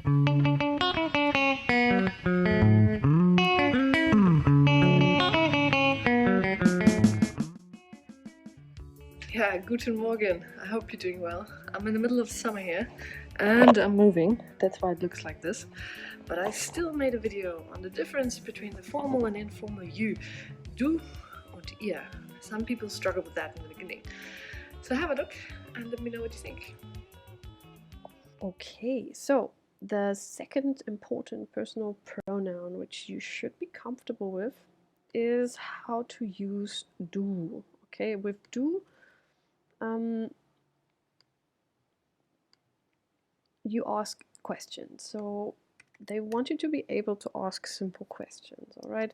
Yeah, guten Morgen. I hope you're doing well. I'm in the middle of summer here and I'm moving. That's why it looks like this. But I still made a video on the difference between the formal and informal you. Du und ihr. Some people struggle with that in the beginning. So have a look and let me know what you think. Okay, so the second important personal pronoun which you should be comfortable with is how to use du. Okay, with du, you ask questions. So they want you to be able to ask simple questions, all right?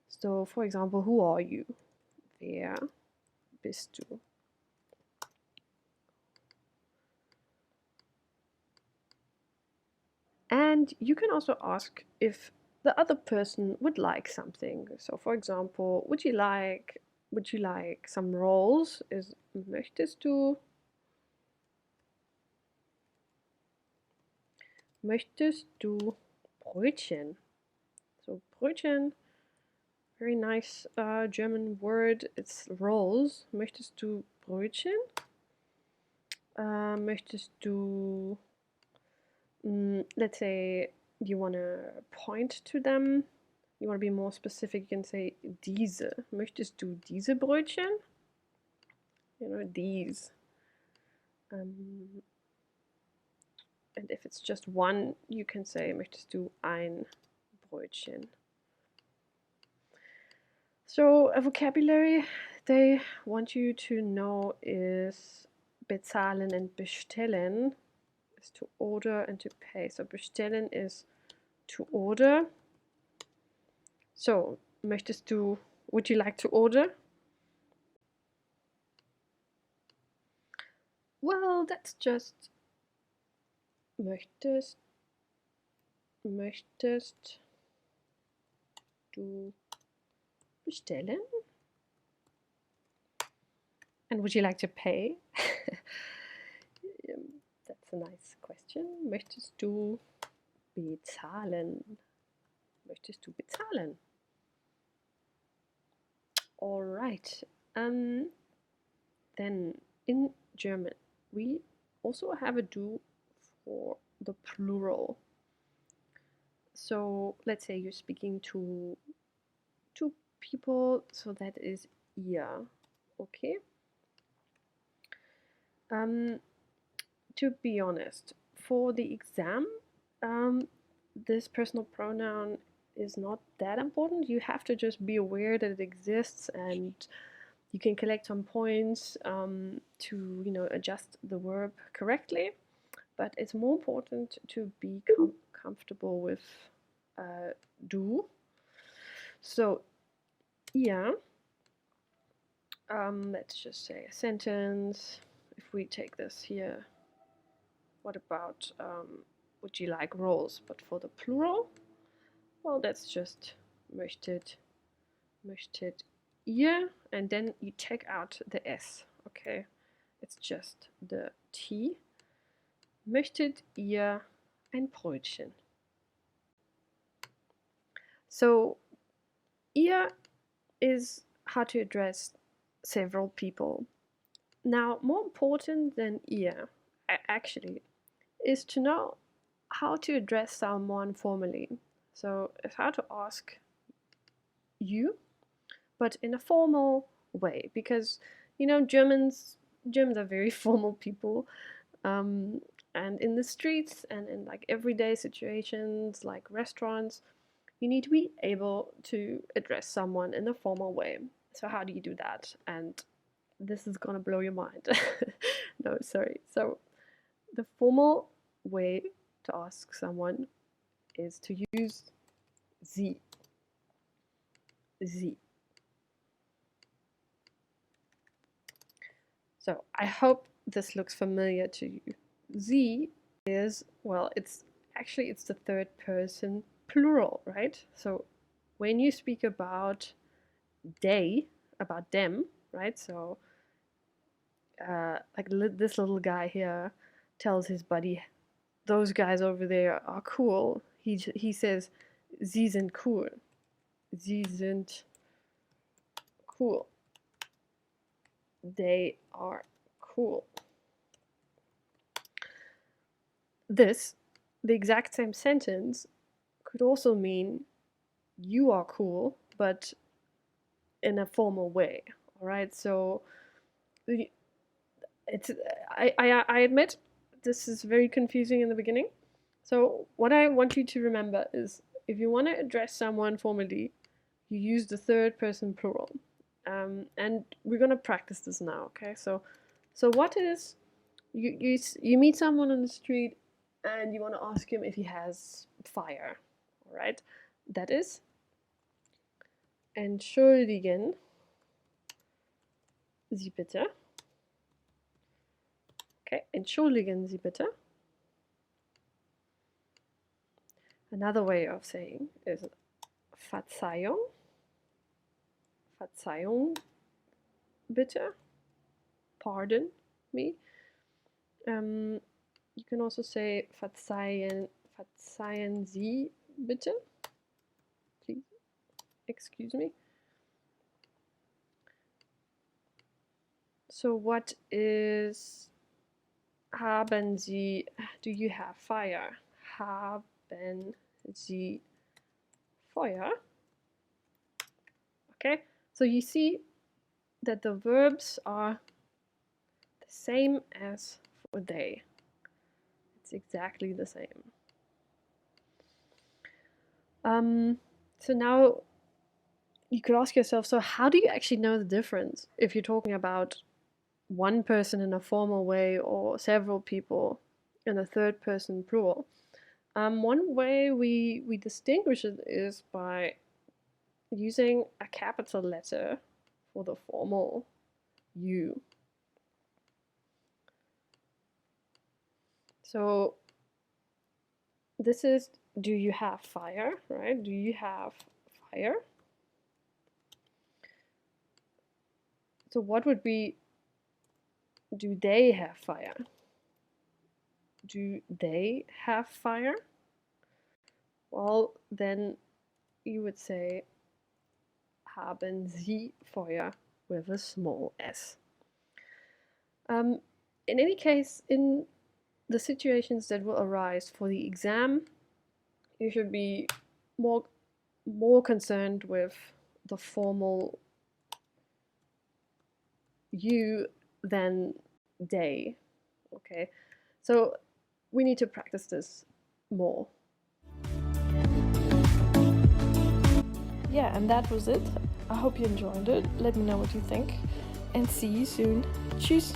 So for example, who are you? Wer bist du? And you can also ask if the other person would like something. So for example, would you like some rolls? Is möchtest du Brötchen? So Brötchen, very nice German word. It's rolls. Möchtest du Brötchen? Möchtest du, let's say you want to point to them. You want to be more specific. You can say diese. Möchtest du diese Brötchen? You know, these. And if it's just one, you can say möchtest du ein Brötchen? So a vocabulary they want you to know is bezahlen and bestellen is to order and to pay. So bestellen is to order. So would you like to order? Well, that's just möchtest du bestellen? And would you like to pay? That's a nice question. Möchtest du bezahlen? Möchtest du bezahlen? All right. Then in German, we also have a du for the plural. So let's say you're speaking to two people, so that is ihr. Okay. To be honest, for the exam, this personal pronoun is not that important. You have to just be aware that it exists, and you can collect some points to adjust the verb correctly. But it's more important to be comfortable with du. So yeah, let's just say a sentence. If we take this here, what about would you like rolls? But for the plural, well, that's just möchtet ihr, and then you take out the S, okay? It's just the T. Möchtet ihr ein Brötchen? So ihr is how to address several people. Now, more important than ihr, actually, is to know how to address someone formally. So it's how to ask you, but in a formal way, because Germans are very formal people, and in the streets and in like everyday situations like restaurants, you need to be able to address someone in a formal way. So how do you do that? And this is gonna blow your mind. No, sorry. So the formal way to ask someone is to use sie. So I hope this looks familiar to you. Sie is, well, it's the third person plural, right? So when you speak about they, about them, right? So like this little guy here tells his buddy those guys over there are cool. He says, Sie sind cool. Sie sind cool. They are cool. This, the exact same sentence, could also mean you are cool, but in a formal way. All right, so it's I admit this is very confusing in the beginning. So what I want you to remember is if you want to address someone formally, you use the third person plural. And we're gonna practice this now, okay? So what is you meet someone on the street and you want to ask him if he has fire, all right? That is entschuldigen Sie bitte. Okay, entschuldigen Sie bitte. Another way of saying is Verzeihung. Verzeihung bitte. Pardon me. You can also say verzeihen Sie bitte. Please, excuse me. So what is haben Sie, do you have fire? Haben Sie Feuer? Okay, so you see that the verbs are the same as for they. It's exactly the same. So now you could ask yourself, so how do you actually know the difference if you're talking about one person in a formal way or several people in a third person plural? One way we distinguish it is by using a capital letter for the formal you. So this is, do you have fire, right? Do you have fire? So what would be, do they have fire? Do they have fire? Well, then you would say haben Sie Feuer with a small s. In any case, in the situations that will arise for the exam, you should be more concerned with the formal you than they. Okay, so we need to practice this more. Yeah, and that was it. I hope you enjoyed it. Let me know what you think and see you soon. Tschüss!